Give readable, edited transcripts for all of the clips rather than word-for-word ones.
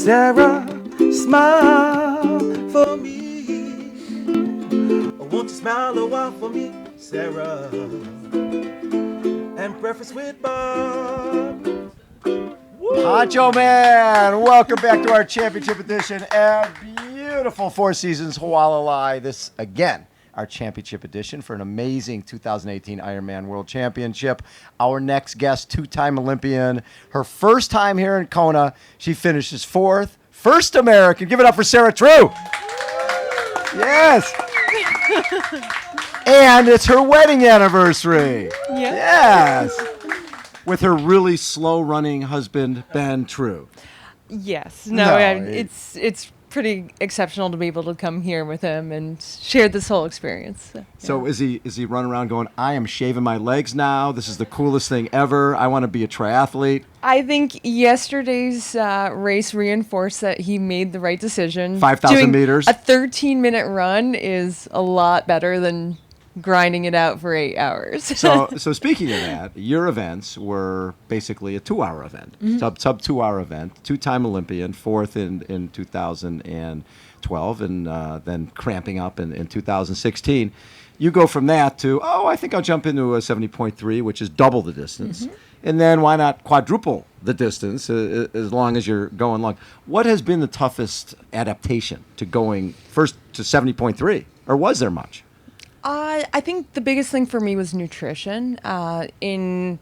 Sarah, smile for me. Oh, won't you smile a while for me, Sarah? And breakfast with Bob. Honcho Man, welcome back to our championship edition. A beautiful Four Seasons Hualalai. This, again, our championship edition for an amazing 2018 Ironman World Championship. Our next guest, two-time Olympian. Her first time here in Kona. She finishes fourth. First American. Give it up for Sarah True. Yes. And it's her wedding anniversary. Yes. With her really slow-running husband, Ben True. Yes. No, it's pretty exceptional to be able to come here with him and share this whole experience. So is he running around going, I am shaving my legs now. This is the coolest thing ever. I want to be a triathlete. I think yesterday's race reinforced that he made the right decision. 5,000 meters. A 13-minute run is a lot better than grinding it out for 8 hours. So speaking of that, your events were basically a 2-hour event, sub 2-hour event, two-time Olympian, fourth in 2012, and then cramping up in 2016. You go from that to, I think I'll jump into a 70.3, which is double the distance. And then why not quadruple the distance as long as you're going long? What has been the toughest adaptation to going first to 70.3, or was there much? I think the biggest thing for me was nutrition. In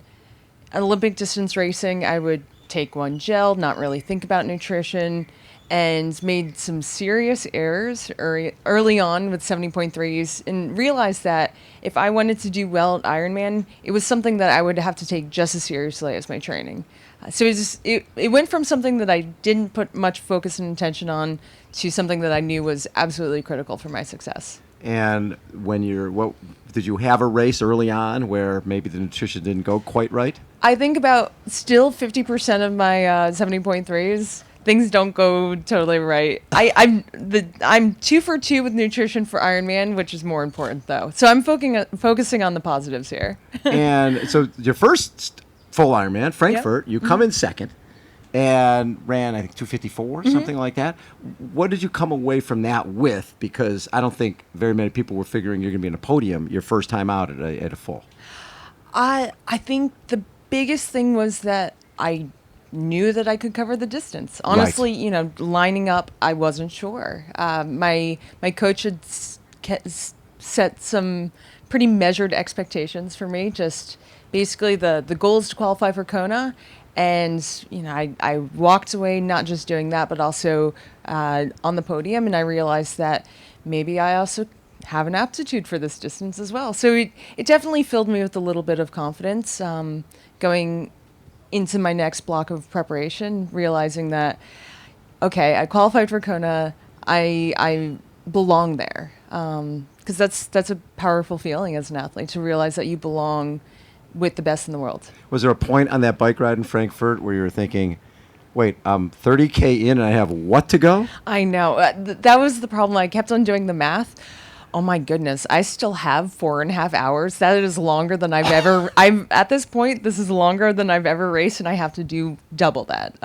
Olympic distance racing, I would take one gel, not really think about nutrition, and made some serious errors early on with 70.3s, and realized that if I wanted to do well at Ironman, it was something that I would have to take just as seriously as my training. So it went from something that I didn't put much focus and attention on to something that I knew was absolutely critical for my success. And did you have a race early on where maybe the nutrition didn't go quite right? I think about still 50% of my 70.3s, things don't go totally right. I'm 2 for 2 with nutrition for Ironman, which is more important though. So I'm focusing on the positives here. And so your first full Ironman, Frankfurt, you come in second. And ran, I think, 254, something like that. What did you come away from that with? Because I don't think very many people were figuring you're going to be in a podium your first time out at a full. I think the biggest thing was that I knew that I could cover the distance. Honestly, right. Lining up, I wasn't sure. My coach had set some pretty measured expectations for me. Just basically the goal is to qualify for Kona. And, I walked away not just doing that, but also on the podium. And I realized that maybe I also have an aptitude for this distance as well. So it definitely filled me with a little bit of confidence going into my next block of preparation, realizing that, okay, I qualified for Kona. I belong there. Because that's a powerful feeling as an athlete, to realize that you belong with the best in the world. Was there a point on that bike ride in Frankfurt where you were thinking, wait, I'm 30K in and I have what to go? I know. That was the problem. I kept on doing the math. Oh my goodness. I still have 4.5 hours. That is longer than I've ever, at this point, this is longer than I've ever raced, and I have to do double that.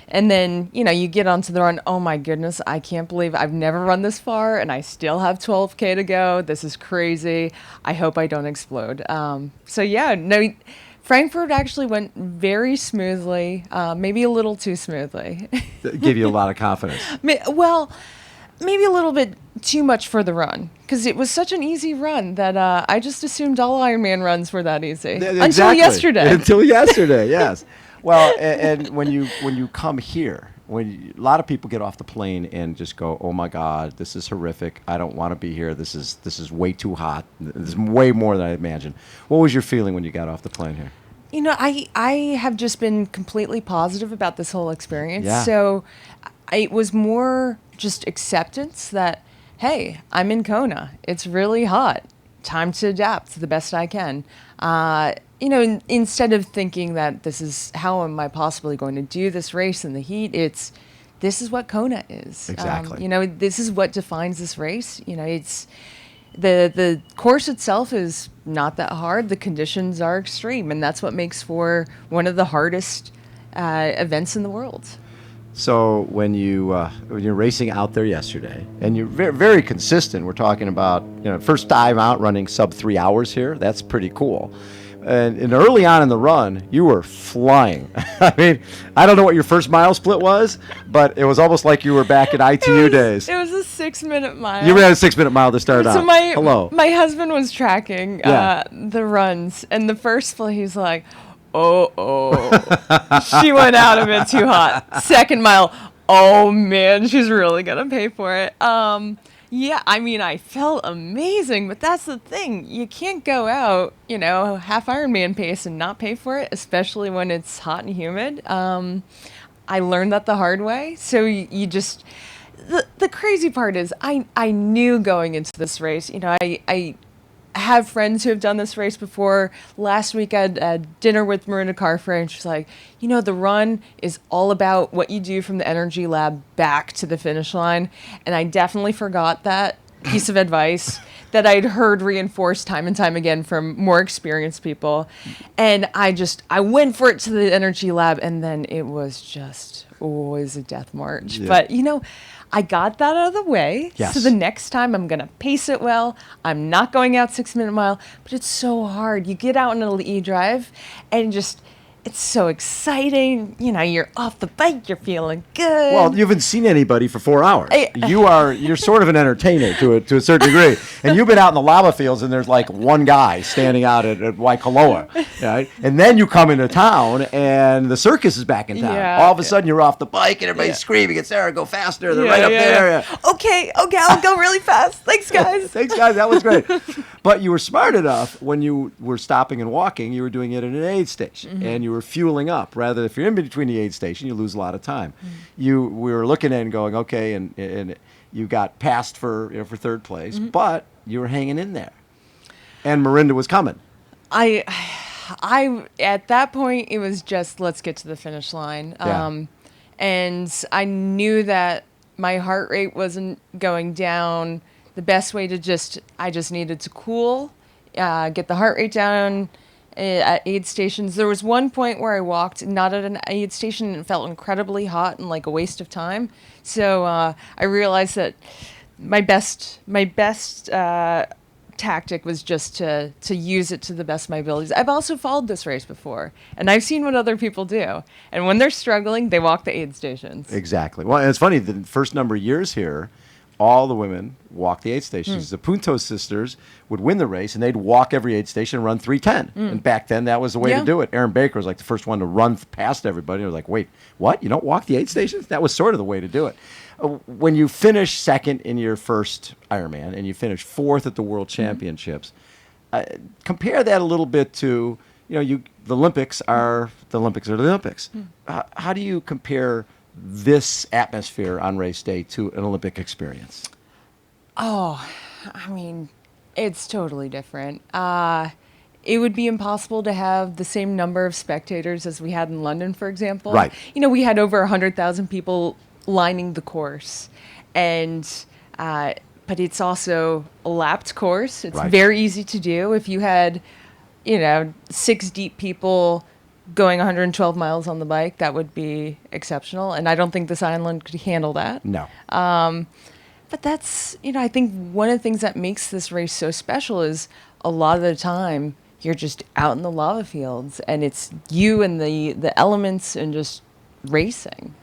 And then, you get onto the run. Oh my goodness, I can't believe I've never run this far and I still have 12K to go. This is crazy. I hope I don't explode. Frankfurt actually went very smoothly, maybe a little too smoothly. It gave you a lot of confidence. Well, maybe a little bit too much for the run, because it was such an easy run that I just assumed all Ironman runs were that easy. Exactly. Until yesterday. Until yesterday, yes. Well, and when you come here, a lot of people get off the plane and just go, "Oh my God, this is horrific. I don't want to be here. This is way too hot. This is way more than I imagined." What was your feeling when you got off the plane here? I have just been completely positive about this whole experience. Yeah. So it was more just acceptance that, hey, I'm in Kona. It's really hot. Time to adapt to the best I can. Instead of thinking that this is, how am I possibly going to do this race in the heat, this is what Kona is. Exactly. This is what defines this race. It's the course itself is not that hard. The conditions are extreme, and that's what makes for one of the hardest events in the world. So when you're racing out there yesterday, and you're very, very consistent, we're talking about first time out running sub 3 hours here. That's pretty cool. And early on in the run, you were flying. I mean, I don't know what your first mile split was, but it was almost like you were back in ITU days. It was a 6-minute mile. You ran a 6-minute mile to start out. So Hello. my husband was tracking the runs, and the first split, he's like, she went out a bit too hot. Second mile, oh man, she's really gonna pay for it. Yeah, I mean, I felt amazing, but that's the thing. You can't go out, half Ironman pace and not pay for it, especially when it's hot and humid. I learned that the hard way. So you just, the crazy part is I knew going into this race, I have friends who have done this race before. Last week I had dinner with Miranda Carfrey, and she's like, the run is all about what you do from the energy lab back to the finish line. And I definitely forgot that piece of advice that I'd heard reinforced time and time again from more experienced people. And I went for it to the energy lab, and then it was just always a death march. Yeah. But, I got that out of the way. Yes. So the next time I'm going to pace it well. I'm not going out 6-minute mile, but it's so hard. You get out on an e-drive and it's so exciting. You're off the bike. You're feeling good. Well, you haven't seen anybody for 4 hours. You're sort of an entertainer to a certain degree. And you've been out in the lava fields, and there's like one guy standing out at Waikoloa, right? And then you come into town, and the circus is back in town. Yeah, All of a sudden, you're off the bike, and everybody's screaming, "It's Sarah, go faster! They're right up there." Yeah. Okay, I'll go really fast. Thanks, guys. Thanks, guys. That was great. But you were smart enough when you were stopping and walking. You were doing it at an aid station, and you were fueling up. Rather, if you're in between the aid station, you lose a lot of time. We were looking at it and going, okay, and you got passed for third place, but you were hanging in there, and Miranda was coming. I at that point it was just let's get to the finish line. And I knew that my heart rate wasn't going down. The best way to I just needed to cool, get the heart rate down at aid stations. There was one point where I walked not at an aid station and it felt incredibly hot and like a waste of time. So I realized that my best tactic was just to use it to the best of my abilities. I've also followed this race before, and I've seen what other people do. And when they're struggling, they walk the aid stations. Exactly. Well, and it's funny, the first number of years here, all the women walked the aid stations. The Punto sisters would win the race, and they'd walk every aid station and run 3:10. And back then, that was the way to do it. Aaron Baker was like the first one to run past everybody. I was like, wait, what? You don't walk the aid stations? That was sort of the way to do it. When you finish second in your first Ironman and you finish fourth at the World Championships, compare that a little bit to, the Olympics are the Olympics. How do you compare this atmosphere on race day to an Olympic experience? Oh, I mean, it's totally different. It would be impossible to have the same number of spectators as we had in London, for example. Right. We had over 100,000 people lining the course, and but it's also a lapped course. It's very easy to do. If you had 6 deep people going 112 miles on the bike, that would be exceptional, and I don't think this island could handle that. No. But that's, I think one of the things that makes this race so special is a lot of the time you're just out in the lava fields, and it's you and the elements and just racing.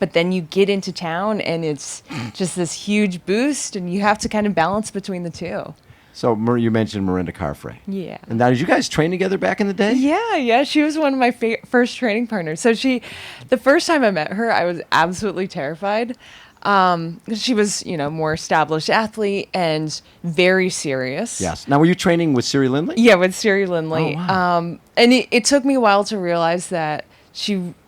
But then you get into town, and it's just this huge boost, and you have to kind of balance between the two. So you mentioned Miranda Carfrey. Yeah. And now, did you guys train together back in the day? Yeah. She was one of my first training partners. So the first time I met her, I was absolutely terrified. She was, more established athlete and very serious. Yes. Now, were you training with Siri Lindley? Yeah, with Siri Lindley. Oh, wow. And it took me a while to realize that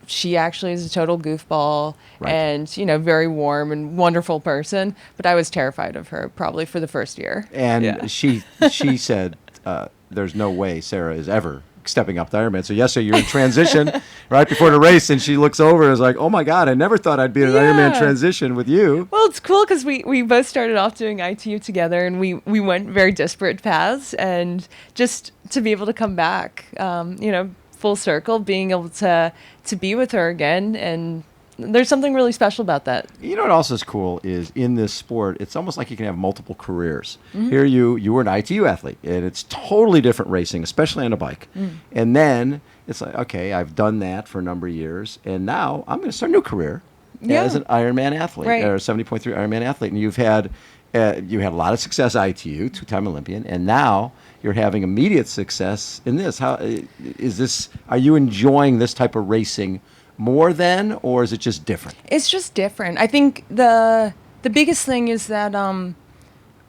she actually is a total goofball and, very warm and wonderful person. But I was terrified of her probably for the first year. And she said, there's no way Sarah is ever stepping up to Ironman. So yesterday you're in transition right before the race, and she looks over and is like, oh my God, I never thought I'd be in an Ironman transition with you. Well, it's cool because we both started off doing ITU together, and we went very disparate paths, and just to be able to come back, full circle, being able to be with her again and there's something really special about that. You know what also is cool is in this sport, it's almost like you can have multiple careers. Here you were an ITU athlete, and it's totally different racing, especially on a bike. And then it's like, okay, I've done that for a number of years, and now I'm going to start a new career as an Ironman athlete, Right. or a 70.3 Ironman athlete. And you had a lot of success at ITU, two-time Olympian, and now you're having immediate success in this. How is this? Are you enjoying this type of racing more then, or is it just different? It's just different. I think the biggest thing is that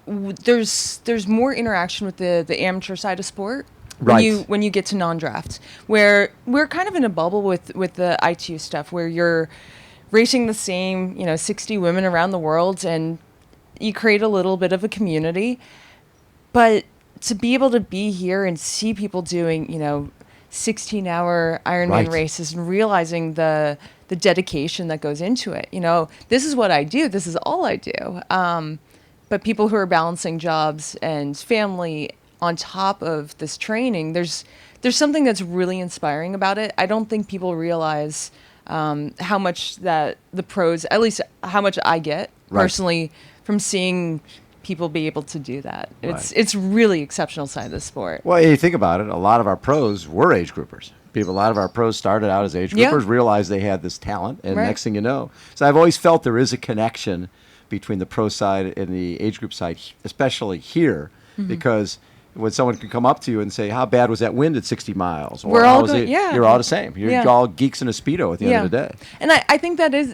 there's more interaction with the amateur side of sport when you get to non-draft, where we're kind of in a bubble with the ITU stuff, where you're racing the same 60 women around the world, and you create a little bit of a community. But to be able to be here and see people doing 16-hour Ironman races and realizing the dedication that goes into it. This is what I do. This is all I do. But people who are balancing jobs and family on top of this training, there's something that's really inspiring about it. I don't think people realize how much that the pros, at least how much I get personally from seeing people be able to do that. It's really exceptional side of the sport. Well, you think about it, a lot of our pros were age groupers. A lot of our pros started out as age groupers, realized they had this talent, and next thing you know. So I've always felt there is a connection between the pro side and the age group side, especially here, because when someone can come up to you and say, how bad was that wind at 60 miles? Or you're all the same. You're all geeks in a Speedo at the end of the day. And I think that is...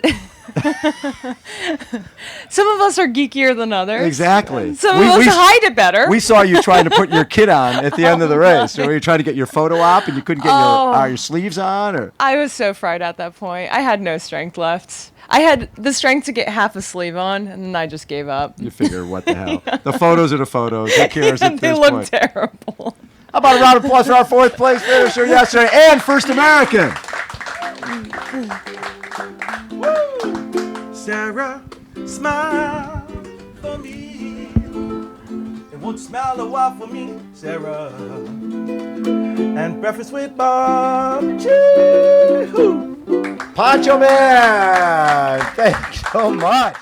Some of us are geekier than others. Exactly. Some of us hide it better. We saw you trying to put your kit on at the end of the race. Or you trying to get your photo op and you couldn't get your sleeves on? Or I was so fried at that point. I had no strength left. I had the strength to get half a sleeve on, and then I just gave up. You figure, what the hell? The photos are the photos. Who cares at they this look point? terrible. How about a round of applause for our fourth place finisher yesterday and first American? Sarah, smile for me. And won't you smile a while for me, Sarah? And breakfast with Bob. Pancho Man, thank you so much.